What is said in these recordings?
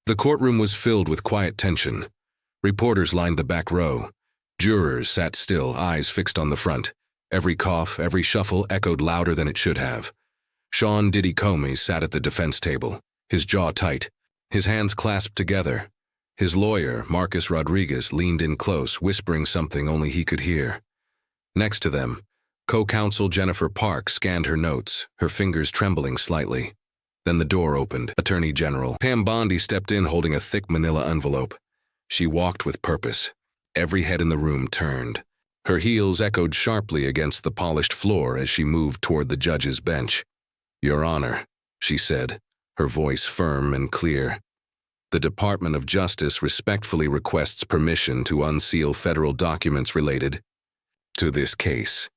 The courtroom was filled with quiet tension. Reporters lined the back row. Jurors sat still, eyes fixed on the front. Every cough, every shuffle echoed louder than it should have. Sean Diddy Comey sat at the defense table, his jaw tight, his hands clasped together. His lawyer, Marcus Rodriguez, leaned in close, whispering something only he could hear. Next to them, co-counsel Jennifer Park scanned her notes, her fingers trembling slightly. Then the door opened. Attorney General Pam Bondi stepped in holding a thick manila envelope. She walked with purpose. Every head in the room turned. Her heels echoed sharply against the polished floor as she moved toward the judge's bench. "Your Honor," she said, her voice firm and clear. "The Department of Justice respectfully requests permission to unseal federal documents related to this case."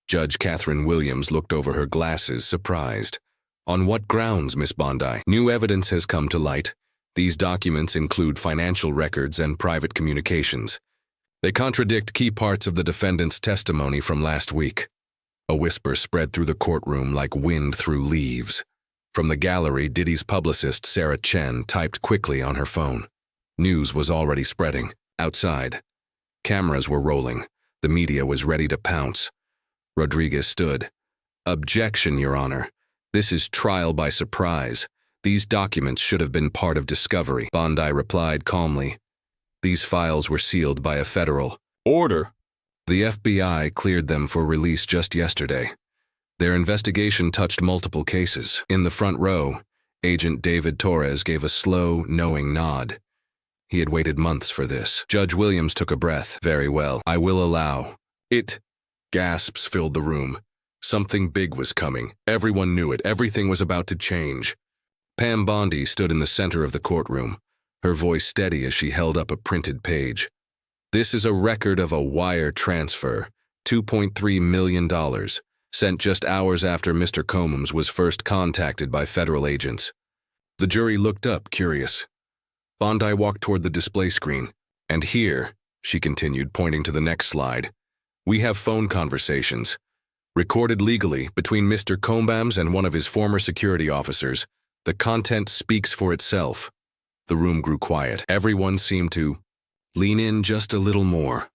Judge Catherine Williams looked over her glasses, surprised. "On what grounds, Miss Bondi?" "New evidence has come to light. These documents include financial records and private communications. They contradict key parts of the defendant's testimony from last week." A whisper spread through the courtroom like wind through leaves. From the gallery, Diddy's publicist, Sarah Chen, typed quickly on her phone. News was already spreading. Outside, cameras were rolling. The media was ready to pounce. Rodriguez stood. "Objection, Your Honor. This is trial by surprise. These documents should have been part of discovery." Bondi replied calmly. "These files were sealed by a federal order. The FBI cleared them for release just yesterday. Their investigation touched multiple cases." In the front row, Agent David Torres gave a slow, knowing nod. He had waited months for this. Judge Williams took a breath. "Very well, I will allow it." Gasps filled the room. Something big was coming. Everyone knew it. Everything was about to change. Pam Bondi stood in the center of the courtroom, her voice steady as she held up a printed page. "This is a record of a wire transfer, $2.3 million, sent just hours after Mr. Combs was first contacted by federal agents." The jury looked up, curious. Bondi walked toward the display screen. "And here," she continued, pointing to the next slide, "we have phone conversations, recorded legally between Mr. Combs and one of his former security officers. The content speaks for itself." The room grew quiet. Everyone seemed to lean in just a little more.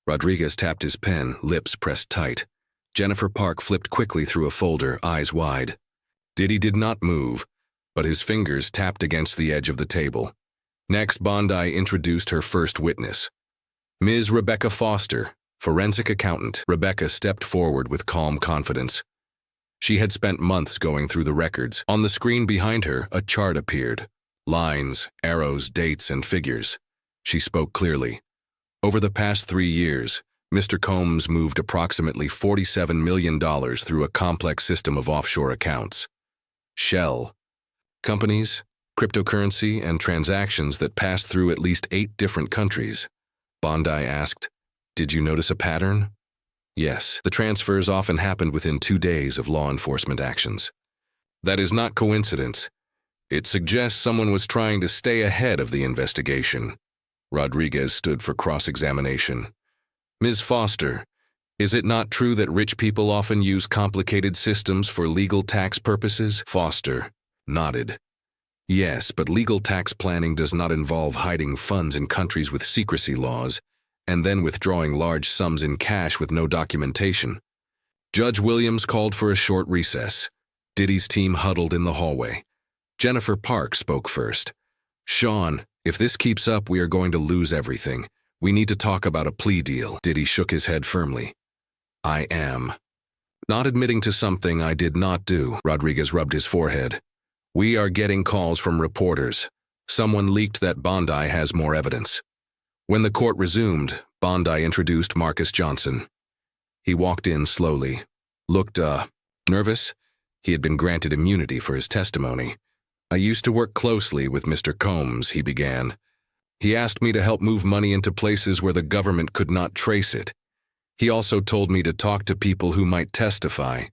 Rodriguez tapped his pen, lips pressed tight. Jennifer Park flipped quickly through a folder, eyes wide. Diddy did not move, but his fingers tapped against the edge of the table. Next, Bondi introduced her first witness, Ms. Rebecca Foster, forensic accountant. Rebecca stepped forward with calm confidence. She had spent months going through the records. On the screen behind her, a chart appeared. Lines, arrows, dates, and figures. She spoke clearly. "Over the past 3 years, Mr. Combs moved approximately $47 million through a complex system of offshore accounts. Shell companies, cryptocurrency, and transactions that passed through at least 8 different countries." Bondi asked, "Did you notice a pattern?" "Yes, the transfers often happened within 2 days of law enforcement actions." "That is not coincidence. It suggests someone was trying to stay ahead of the investigation." Rodriguez stood for cross-examination. "Ms. Foster, is it not true that rich people often use complicated systems for legal tax purposes?" Foster nodded. "Yes, but legal tax planning does not involve hiding funds in countries with secrecy laws and then withdrawing large sums in cash with no documentation." Judge Williams called for a short recess. Diddy's team huddled in the hallway. Jennifer Park spoke first. "Sean, if this keeps up, we are going to lose everything. We need to talk about a plea deal." Diddy shook his head firmly. "I am not admitting to something I did not do." Rodriguez rubbed his forehead. "We are getting calls from reporters. Someone leaked that Bondi has more evidence." When the court resumed, Bondi introduced Marcus Johnson. He walked in slowly, looked, nervous. He had been granted immunity for his testimony. "I used to work closely with Mr. Combs," he began. "He asked me to help move money into places where the government could not trace it. He also told me to talk to people who might testify,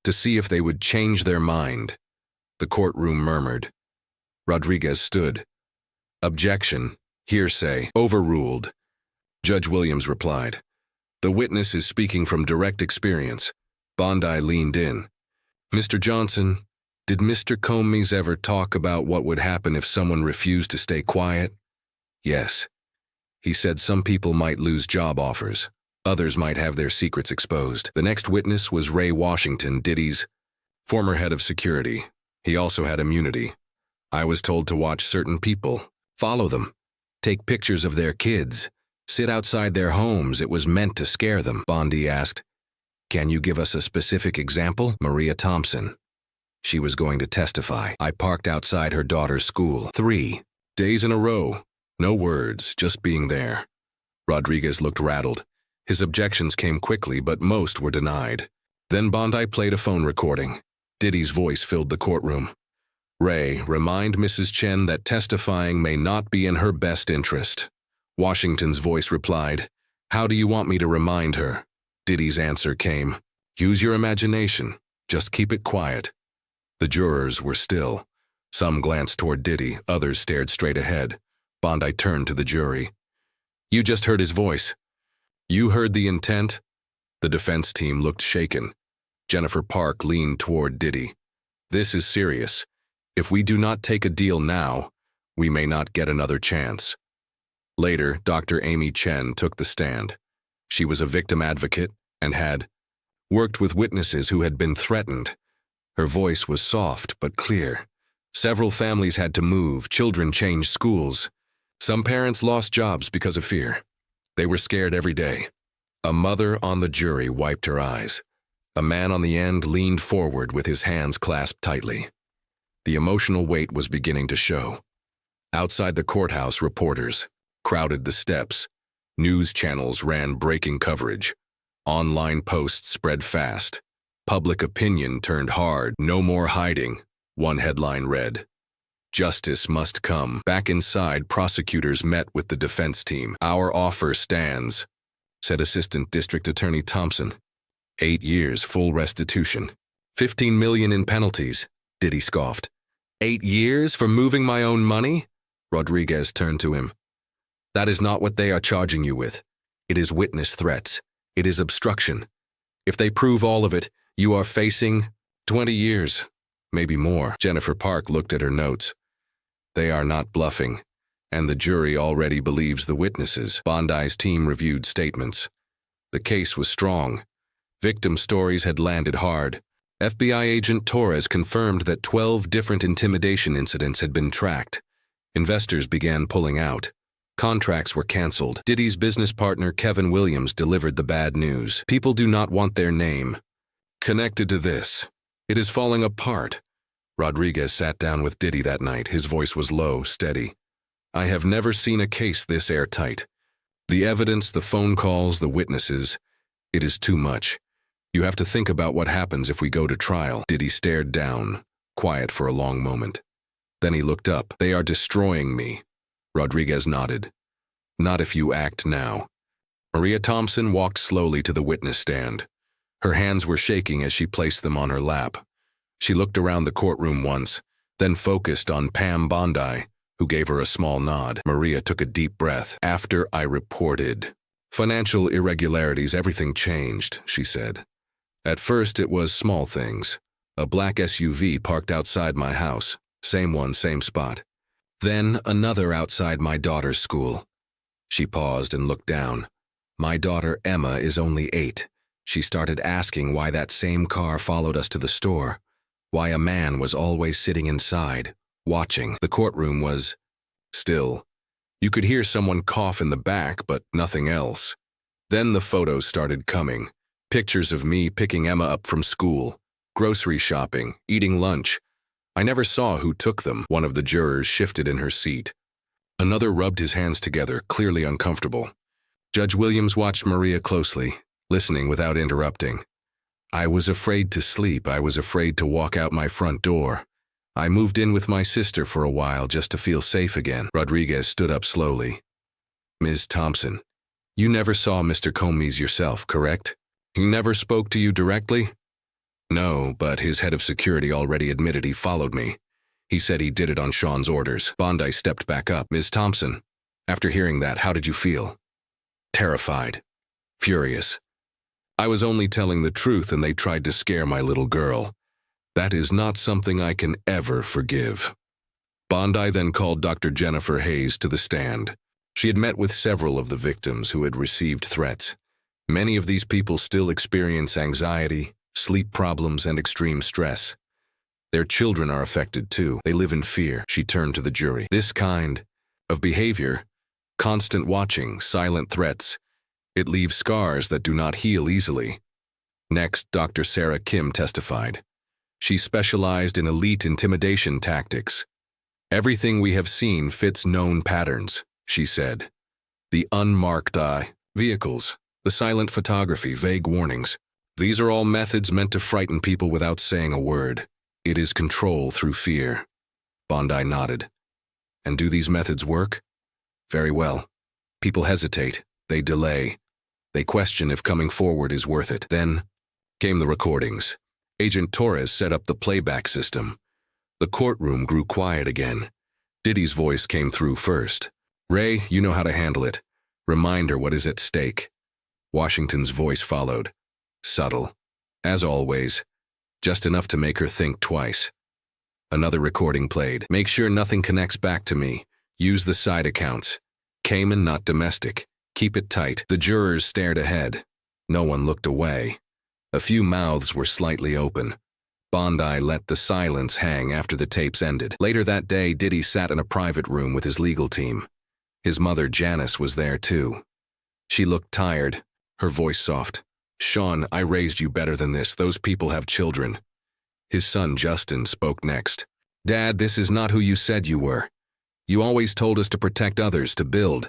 to see if they would change their mind." The courtroom murmured. Rodriguez stood. "Objection. Hearsay. Overruled." Judge Williams replied. "The witness is speaking from direct experience." Bondi leaned in. "Mr. Johnson, Did Mr. Comey ever talk about what would happen if someone refused to stay quiet? Yes. He said some people might lose job offers. Others might have their secrets exposed. The next witness was Ray Washington, Diddy's former head of security. He also had immunity. I was told to watch certain people, follow them, take pictures of their kids, sit outside their homes. It was meant to scare them. Bondi asked, "Can you give us a specific example?" Maria Thompson. She was going to testify. I parked outside her daughter's school 3 days in a row. No words, just being there. Rodriguez looked rattled. His objections came quickly, but most were denied. Then Bondi played a phone recording. Diddy's voice filled the courtroom. "Ray, remind Mrs. Chen that testifying may not be in her best interest." Washington's voice replied, "How do you want me to remind her?" Diddy's answer came, "Use your imagination. Just keep it quiet." The jurors were still. Some glanced toward Diddy, others stared straight ahead. Bondi turned to the jury. "You just heard his voice. You heard the intent?" The defense team looked shaken. Jennifer Park leaned toward Diddy. "This is serious. If we do not take a deal now, we may not get another chance." Later, Dr. Amy Chen took the stand. She was a victim advocate and had worked with witnesses who had been threatened. Her voice was soft but clear. Several families had to move, children changed schools. Some parents lost jobs because of fear. They were scared every day. A mother on the jury wiped her eyes. A man on the end leaned forward with his hands clasped tightly. The emotional weight was beginning to show. Outside the courthouse, reporters crowded the steps. News channels ran breaking coverage. Online posts spread fast. Public opinion turned hard. "No more hiding," one headline read. "Justice must come." Back inside, prosecutors met with the defense team. "Our offer stands," said Assistant District Attorney Thompson. 8 years, full restitution. 15 million in penalties, Diddy scoffed. 8 years for moving my own money? Rodriguez turned to him. "That is not what they are charging you with. It is witness threats. It is obstruction. If they prove all of it, you are facing 20 years, maybe more." Jennifer Park looked at her notes. "They are not bluffing, and the jury already believes the witnesses." Bondi's team reviewed statements. The case was strong. Victim stories had landed hard. FBI agent Torres confirmed that 12 different intimidation incidents had been tracked. Investors began pulling out. Contracts were canceled. Diddy's business partner Kevin Williams delivered the bad news. "People do not want their name connected to this. It is falling apart." Rodriguez sat down with Diddy that night. His voice was low, steady. "I have never seen a case this airtight. The evidence, the phone calls, the witnesses, it is too much. You have to think about what happens if we go to trial." Diddy stared down, quiet for a long moment. Then he looked up. "They are destroying me." Rodriguez nodded. "Not if you act now." Maria Thompson walked slowly to the witness stand. Her hands were shaking as she placed them on her lap. She looked around the courtroom once, then focused on Pam Bondi, who gave her a small nod. Maria took a deep breath. "After I reported financial irregularities, everything changed," she said. "At first it was small things. A black SUV parked outside my house. Same one, same spot. Then another outside my daughter's school." She paused and looked down. "My daughter Emma is only 8. She started asking why that same car followed us to the store, why a man was always sitting inside, watching. The courtroom was still. You could hear someone cough in the back, but nothing else. Then the photos started coming. Pictures of me picking Emma up from school, grocery shopping, eating lunch. I never saw who took them." One of the jurors shifted in her seat. Another rubbed his hands together, clearly uncomfortable. Judge Williams watched Maria closely, listening without interrupting. "I was afraid to sleep. I was afraid to walk out my front door. I moved in with my sister for a while just to feel safe again." Rodriguez stood up slowly. "Ms. Thompson, you never saw Mr. Comey yourself, correct? He never spoke to you directly?" "No, but his head of security already admitted he followed me. He said he did it on Sean's orders." Bondi stepped back up. "Ms. Thompson, after hearing that, how did you feel?" "Terrified. Furious. I was only telling the truth and they tried to scare my little girl. That is not something I can ever forgive. Bondi then called Dr. Jennifer Hayes to the stand. She had met with several of the victims who had received threats. Many of these people still experience anxiety, sleep problems, and extreme stress. Their children are affected too. They live in fear. She turned to the jury. This kind of behavior, constant watching, silent threats, it leaves scars that do not heal easily. Next, Dr. Sarah Kim testified. She specialized in elite intimidation tactics. Everything we have seen fits known patterns, she said. The unmarked eye, vehicles, the silent photography, vague warnings. These are all methods meant to frighten people without saying a word. It is control through fear. Bondi nodded. And do these methods work? Very well. People hesitate. They delay. They question if coming forward is worth it. Then came the recordings. Agent Torres set up the playback system. The courtroom grew quiet again. Diddy's voice came through first. Ray, you know how to handle it. Remind her what is at stake. Washington's voice followed. Subtle. As always. Just enough to make her think twice. Another recording played. Make sure nothing connects back to me. Use the side accounts. Cayman, not domestic. Keep it tight. The jurors stared ahead. No one looked away. A few mouths were slightly open. Bondi let the silence hang after the tapes ended. Later that day, Diddy sat in a private room with his legal team. His mother, Janice, was there too. She looked tired, her voice soft. Sean, I raised you better than this. Those people have children. His son, Justin, spoke next. Dad, this is not who you said you were. You always told us to protect others, to build.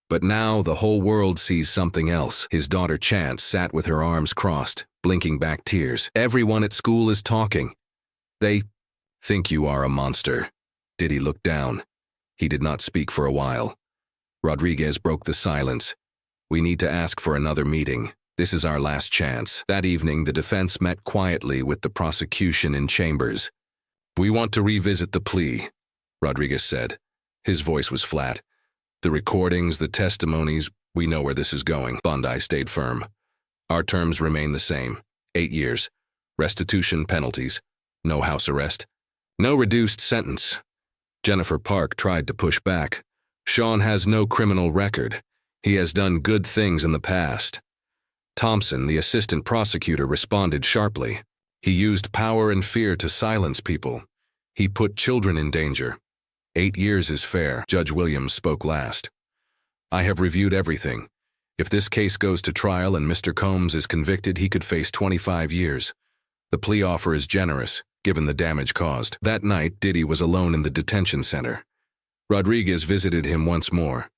But now the whole world sees something else. His daughter, Chance, sat with her arms crossed, blinking back tears. Everyone at school is talking. They think you are a monster. Diddy looked down. He did not speak for a while. Rodriguez broke the silence. We need to ask for another meeting. This is our last chance. That evening, the defense met quietly with the prosecution in chambers. We want to revisit the plea, Rodriguez said. His voice was flat. The recordings, the testimonies, we know where this is going. Bondi stayed firm. Our terms remain the same. 8 years. Restitution, penalties. No house arrest. No reduced sentence. Jennifer Park tried to push back. Sean has no criminal record. He has done good things in the past. Thompson, the assistant prosecutor, responded sharply. He used power and fear to silence people. He put children in danger. 8 years is fair. Judge Williams spoke last. I have reviewed everything. If this case goes to trial and Mr. Combs is convicted, he could face 25 years. The plea offer is generous, given the damage caused. That night, Diddy was alone in the detention center. Rodriguez visited him once more.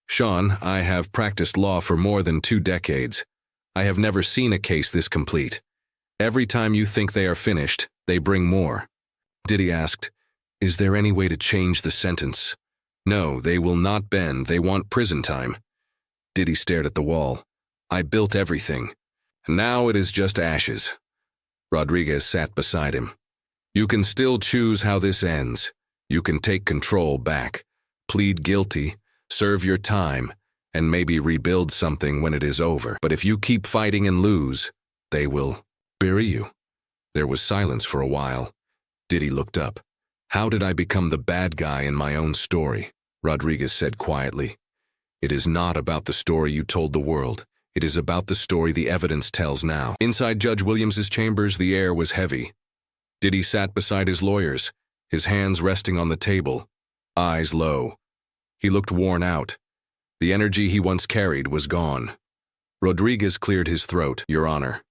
Sean, I have practiced law for more than 2 decades. I have never seen a case this complete. Every time you think they are finished, they bring more. Diddy asked, is there any way to change the sentence? No, they will not bend. They want prison time. Diddy stared at the wall. I built everything. Now it is just ashes. Rodriguez sat beside him. You can still choose how this ends. You can take control back, plead guilty, serve your time, and maybe rebuild something when it is over. But if you keep fighting and lose, they will bury you. There was silence for a while. Diddy looked up. How did I become the bad guy in my own story? Rodriguez said quietly. It is not about the story you told the world. It is about the story the evidence tells now. Inside Judge Williams's chambers, the air was heavy. Diddy sat beside his lawyers, his hands resting on the table, eyes low. He looked worn out. The energy he once carried was gone. Rodriguez cleared his throat. Your Honor.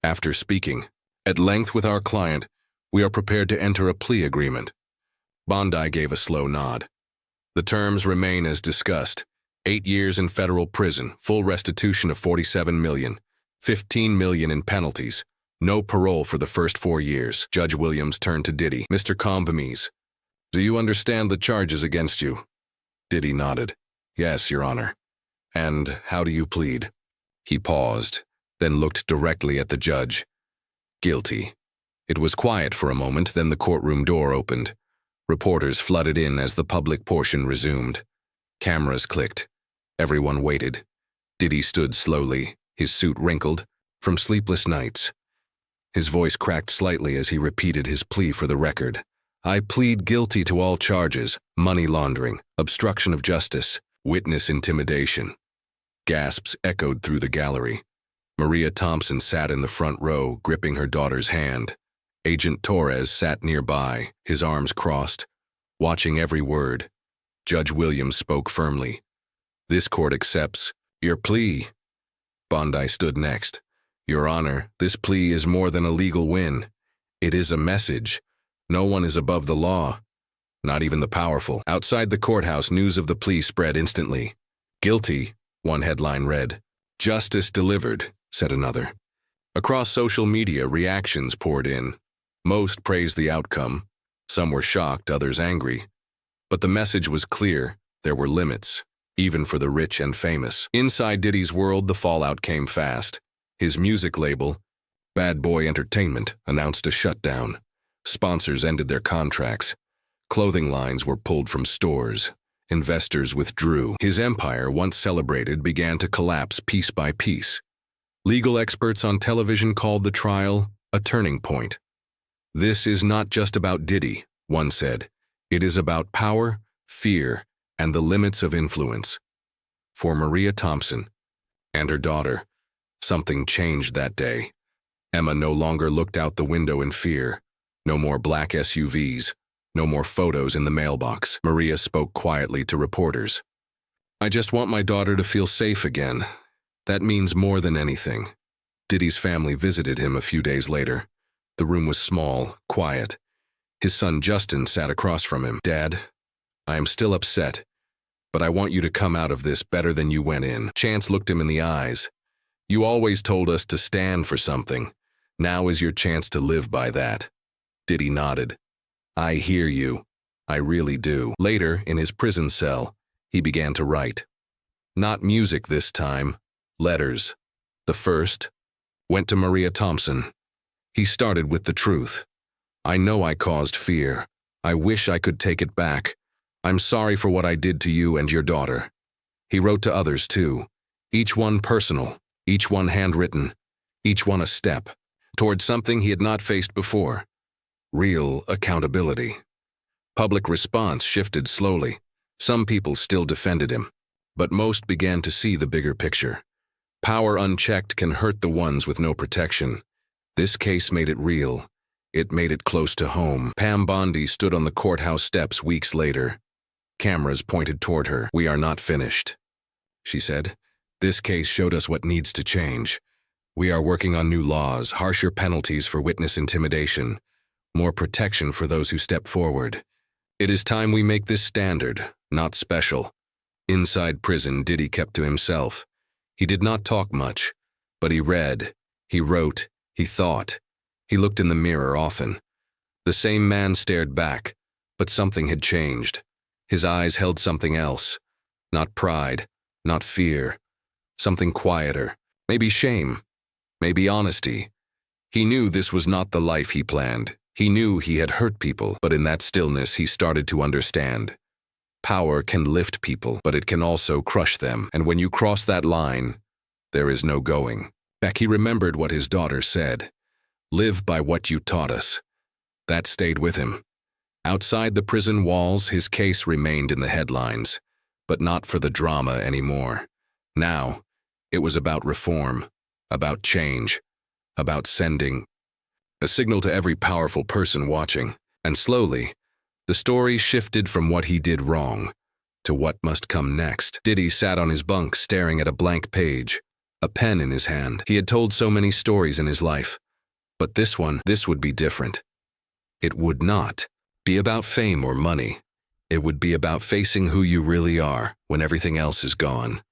After speaking at length with our client, we are prepared to enter a plea agreement. Bondi gave a slow nod. The terms remain as discussed. 8 years in federal prison, full restitution of $47 million, $15 million in penalties, no parole for the first 4 years. Judge Williams turned to Diddy. Mr. Combs, do you understand the charges against you? Diddy nodded. Yes, Your Honor. And how do you plead? He paused, then looked directly at the judge. Guilty. It was quiet for a moment, then the courtroom door opened. Reporters flooded in as the public portion resumed. Cameras clicked. Everyone waited. Diddy stood slowly, his suit wrinkled, from sleepless nights. His voice cracked slightly as he repeated his plea for the record. I plead guilty to all charges: money laundering, obstruction of justice, witness intimidation. Gasps echoed through the gallery. Maria Thompson sat in the front row, gripping her daughter's hand. Agent Torres sat nearby, his arms crossed, watching every word. Judge Williams spoke firmly. This court accepts your plea. Bondi stood next. Your Honor, this plea is more than a legal win. It is a message. No one is above the law, not even the powerful. Outside the courthouse, news of the plea spread instantly. Guilty, one headline read. Justice delivered, said another. Across social media, reactions poured in. Most praised the outcome. Some were shocked, others angry. But the message was clear. There were limits, even for the rich and famous. Inside Diddy's world, the fallout came fast. His music label, Bad Boy Entertainment, announced a shutdown. Sponsors ended their contracts. Clothing lines were pulled from stores. Investors withdrew. His empire, once celebrated, began to collapse piece by piece. Legal experts on television called the trial a turning point. This is not just about Diddy, one said. It is about power, fear, and the limits of influence. For Maria Thompson and her daughter, something changed that day. Emma no longer looked out the window in fear. No more black SUVs. No more photos in the mailbox. Maria spoke quietly to reporters. I just want my daughter to feel safe again. That means more than anything. Diddy's family visited him a few days later. The room was small, quiet. His son Justin sat across from him. Dad, I am still upset, but I want you to come out of this better than you went in. Chance looked him in the eyes. You always told us to stand for something. Now is your chance to live by that. Diddy nodded. I hear you. I really do. Later, in his prison cell, he began to write. Not music this time. Letters. The first went to Maria Thompson. He started with the truth. I know I caused fear. I wish I could take it back. I'm sorry for what I did to you and your daughter. He wrote to others too. Each one personal, each one handwritten, each one a step toward something he had not faced before. Real accountability. Public response shifted slowly. Some people still defended him, but most began to see the bigger picture. Power unchecked can hurt the ones with no protection. This case made it real. It made it close to home. Pam Bondi stood on the courthouse steps weeks later. Cameras pointed toward her. We are not finished, she said. This case showed us what needs to change. We are working on new laws, harsher penalties for witness intimidation, more protection for those who step forward. It is time we make this standard, not special. Inside prison, Diddy kept to himself. He did not talk much, but he read, he wrote, he thought. He looked in the mirror often. The same man stared back, but something had changed. His eyes held something else. Not pride, not fear. Something quieter. Maybe shame. Maybe honesty. He knew this was not the life he planned. He knew he had hurt people, but in that stillness he started to understand. Power can lift people, but it can also crush them. And when you cross that line, there is no going back. He remembered what his daughter said. Live by what you taught us. That stayed with him. Outside the prison walls, his case remained in the headlines, but not for the drama anymore. Now, it was about reform, about change, about sending a signal to every powerful person watching. And slowly, the story shifted from what he did wrong to what must come next. Diddy sat on his bunk staring at a blank page, a pen in his hand. He had told so many stories in his life, but this would be different. It would not be about fame or money. It would be about facing who you really are when everything else is gone.